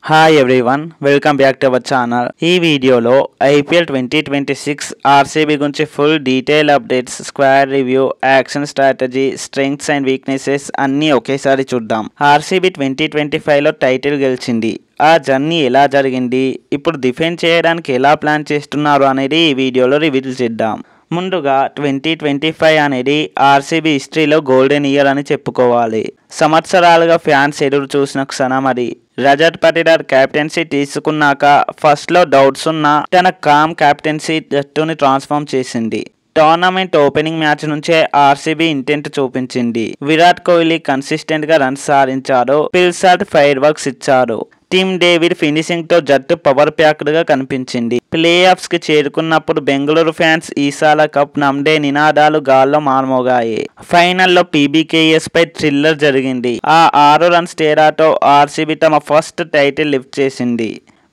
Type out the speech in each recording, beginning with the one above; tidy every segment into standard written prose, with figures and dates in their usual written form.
Hi everyone, welcome back to our channel. ఈ వీడియోలో IPL 2026 RCB గురించి full detail updates, squad review, action strategy, strengths and weaknesses అన్నీ ఒకేసారి చూద్దాం. RCB 2025లో title గెలిచింది. ఆ జర్నీ ఎలా జరిగింది, ఇప్పుడు డిఫెండ్ చేయడానికి ఎలా ప్లాన్ చేస్తున్నారు అనేది ఈ వీడియోలో రివీల్ చేద్దాం. ముందుగా 2025 అనేది ఆర్సీబీ హిస్టరీలో గోల్డెన్ ఇయర్ అని చెప్పుకోవాలి. సంవత్సరాలుగా ఫ్యాన్స్ ఎదురు చూసిన క్షణం అది. రజత్ పటిదార్ కెప్టెన్సీ తీసుకున్నాక ఫస్ట్లో డౌట్స్ ఉన్నా తన కామ్ కెప్టెన్సీ జట్టుని ట్రాన్స్ఫార్మ్ చేసింది. టోర్నమెంట్ ఓపెనింగ్ మ్యాచ్ నుంచే ఆర్సీబీ ఇంటెంట్ చూపించింది. విరాట్ కోహ్లీ కన్సిస్టెంట్ గా రన్స్ సాధించారు. పిల్సాల్ట్ ఫైర్ వర్క్స్ ఇచ్చారు. టిమ్ డేవిడ్ ఫినిషింగ్ తో జట్టు పవర్ ప్యాక్డ్ గా కనిపించింది. ప్లే ఆఫ్స్ కి చేరుకున్నప్పుడు బెంగళూరు ఫ్యాన్స్ ఈసాల కప్ నమ్డే నినాదాలు గాల్లో మార్మోగాయి. ఫైనల్లో పీబీకేఎస్ పై థ్రిల్లర్ జరిగింది. ఆ 6 రన్స్ తేడాతో ఆర్సీబీ తమ ఫస్ట్ టైటిల్ లిఫ్ట్ చేసింది.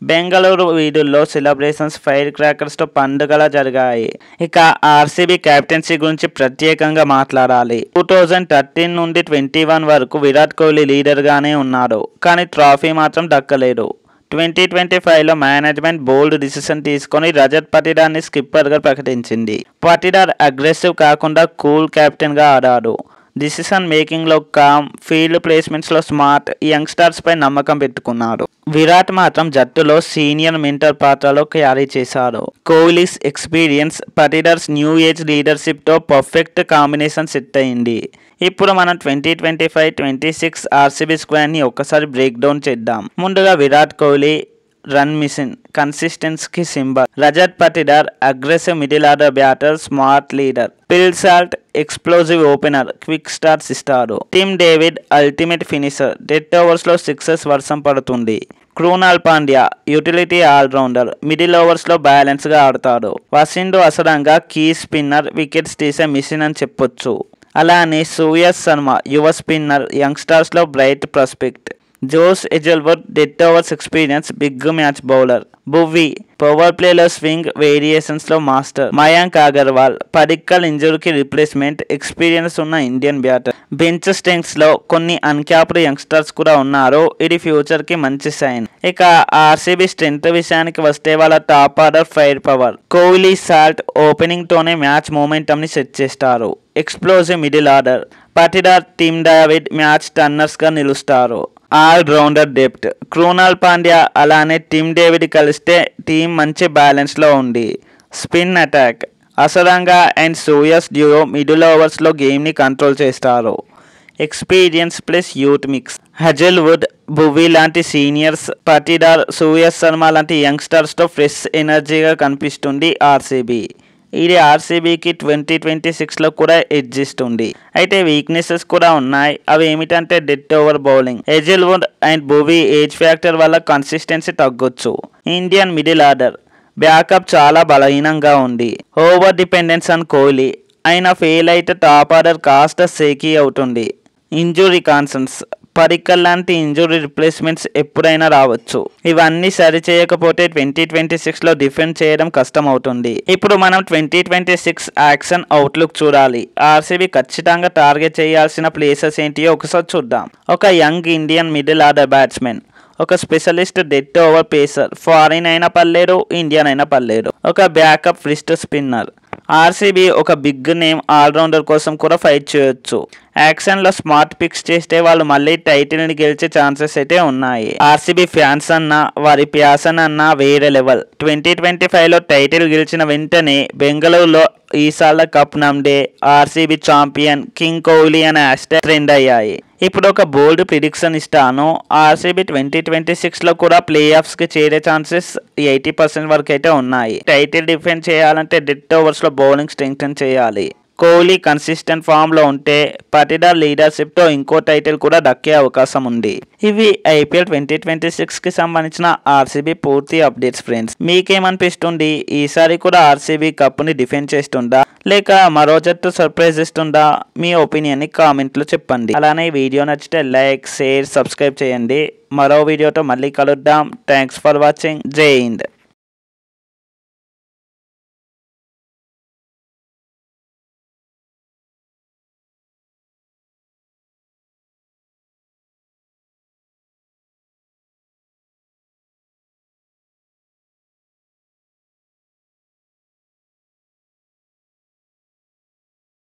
బెంగళూరు వీధుల్లో సెలబ్రేషన్స్, ఫైర్ క్రాకర్స్ తో పండుగలా జరిగాయి. ఇక ఆర్సీబీ కెప్టెన్సీ గురించి ప్రత్యేకంగా మాట్లాడాలి. 2013 నుండి 21 వరకు విరాట్ కోహ్లీ లీడర్ గానే ఉన్నాడు, కానీ ట్రోఫీ మాత్రం దక్కలేదు. 2025లో మేనేజ్మెంట్ బోల్డ్ డిసిషన్ తీసుకొని రజత్ పటిదార్ని స్కిప్పర్ గా ప్రకటించింది. పటిదార్ అగ్రెసివ్ కాకుండా కూల్ కెప్టెన్ గా ఆడాడు. డిసిషన్ మేకింగ్ లో కామ్, ఫీల్డ్ ప్లేస్మెంట్స్ లో స్మార్ట్, యంగ్స్టర్స్ పై నమ్మకం పెట్టుకున్నాడు. విరాట్ మాత్రం జట్టులో సీనియర్ మెంటర్ పాత్రలో క్యారీ చేశాడు. Kohli's experience, Patidar's new age leadership తో పర్ఫెక్ట్ కాంబినేషన్ సెట్ అయింది. ఇప్పుడు మనం 2025-26 ఆర్సీబీ స్క్వాడ్ ని ఒక్కసారి బ్రేక్ డౌన్ చేద్దాం. ముందుగా విరాట్ కోహ్లీ రన్ మిషన్, కన్సిస్టెన్సీకి symbol. Rajat Patidar aggressive middle order batter, smart leader. Phil Salt explosive opener, quick starts ఇస్తాడు. Tim David ultimate finisher, death overs లో సిక్సెస్ వర్షం పడుతుంది. Krunal Pandya utility all rounder, middle overs లో బ్యాలెన్స్ గా ఆడతాడు. Wanindu Hasaranga key spinner, wickets తీసే మిషన్ అని చెప్పొచ్చు. అలానే సూయస్ శర్మ యువ స్పిన్నర్, యంగ్స్టర్స్ లో bright prospect. Josh Hazlewood death overs experience, big match bowler. భువి పవర్ ప్లేలో స్వింగ్ వేరియేషన్స్ లో మాస్టర్. మయాంక్ అగర్వాల్ పడిక్కల్ ఇంజురీకి రిప్లేస్మెంట్, ఎక్స్పీరియన్స్ ఉన్న ఇండియన్ బ్యాటర్. బెంచ్ స్ట్రెంగ్స్ లో కొన్ని అన్క్యాప్డ్ యంగ్స్టర్స్ కూడా ఉన్నారు. ఇది ఫ్యూచర్ కి మంచి సైన్. ఇక ఆర్సీబీ స్ట్రెంత్ విషయానికి వస్తే వాళ్ళ top order fire power. Kohli, Salt opening తోనే మ్యాచ్ మూమెంటం ని సెట్ చేస్తారు. Explosive middle order. Patidar, Tim David match turners గా నిలుస్తారు. All rounder depth. Krunal Pandya అలానే టిమ్ డేవిడ్ కలిస్తే టీం మంచి బ్యాలెన్స్ లో ఉంది. Spin attack. Hasaranga and Suyash duo middle overs లో గేమ్ ని కంట్రోల్ చేస్తారు. Experience plus youth mix. Hazlewood, Bhuvi లాంటి సీనియర్స్, పటిదార్, సూయస్ శర్మ లాంటి యంగ్స్టర్స్ తో ఫ్రెష్ ఎనర్జీగా కనిపిస్తుంది ఆర్సీబీ. ఇది ఆర్సీబీకి 2026లో కూడా ఎడ్జ్ ఇస్తుంది. అయితే వీక్నెసెస్ కూడా ఉన్నాయి. అవి ఏమిటంటే death over bowling. Hazlewood and Bhuvi age factor వల్ల కన్సిస్టెన్సీ తగ్గొచ్చు. ఇండియన్ మిడిల్ ఆర్డర్ బ్యాకప్ చాలా బలహీనంగా ఉంది. Over dependence on Kohli. అయినా ఫెయిల్ అయితే టాప్ ఆర్డర్ కాస్త షేకీ అవుతుంది. Injury concerns. పడిక్కల్ లాంటి ఇంజురీ రిప్లేస్మెంట్స్ ఎప్పుడైనా రావచ్చు. ఇవన్నీ సరి చేయకపోతే 2026లో డిఫెండ్ చేయడం కష్టం అవుతుంది. ఇప్పుడు మనం 2026 యాక్షన్ అవుట్లుక్ చూడాలి. ఆర్సీబీ ఖచ్చితంగా టార్గెట్ చేయాల్సిన ప్లేసెస్ ఏంటియో ఒకసారి చూద్దాం. ఒక young Indian middle order batsmen, ఒక specialist death over pacer, foreign అయినా పర్లేదు, ఇండియన్ అయినా పర్లేదు. ఒక బ్యాకప్ ఫ్రిస్ట్ స్పిన్నర్. ఆర్సీబీ ఒక బిగ్ నేమ్ ఆల్రౌండర్ కోసం కూడా ఫైట్ చేయొచ్చు. యాక్షన్లో స్మార్ట్ పిక్స్ చేస్తే వాళ్ళు మళ్ళీ టైటిల్ని గెలిచే ఛాన్సెస్ అయితే ఉన్నాయి. ఆర్సీబీ ఫ్యాన్స్ అన్నా, వారి ప్యాషన్ అన్నా వేరే లెవెల్. 2025లో టైటిల్ గెలిచిన వెంటనే బెంగళూరులో ఈసాల కప్ నమ్డే ఆర్సీబీ ఛాంపియన్, కింగ్ కోహ్లీ అనే హ్యాష్ట్యాగ్ ట్రెండ్ అయ్యాయి. ఇప్పుడు ఒక బోల్డ్ ప్రిడిక్షన్ ఇస్తాను. ఆర్సీబీ 2026లో కూడా ప్లే ఆఫ్స్ కి చేరే ఛాన్సెస్ 80% వరకు అయితే ఉన్నాయి. టైటిల్ డిఫెండ్ చేయాలంటే డెత్ ఓవర్స్ లో బౌలింగ్ స్ట్రెంగ్తన్ చేయాలి. కోహ్లీ కన్సిస్టెంట్ ఫామ్ లో ఉంటే పటిదార్ లీడర్షిప్ తో ఇంకో టైటిల్ కూడా దక్కే అవకాశం ఉంది. ఇవి ఐపీఎల్ 2026 కి సంబంధించిన ఆర్సీబీ పూర్తి అప్డేట్స్ ఫ్రెండ్స్. మీకేమనిపిస్తుంది? ఈసారి కూడా ఆర్సీబీ కప్ ని డిఫెండ్ చేస్తుందా, లేక మరో జట్టు సర్ప్రైజ్ ఇస్తుందా? మీ ఒపీనియన్ ని కామెంట్ లో చెప్పండి. అలానే వీడియో నచ్చితే లైక్, షేర్, సబ్స్క్రైబ్ చేయండి. మరో వీడియోతో మళ్ళీ కలుద్దాం. Thanks for watching. జై హింద్.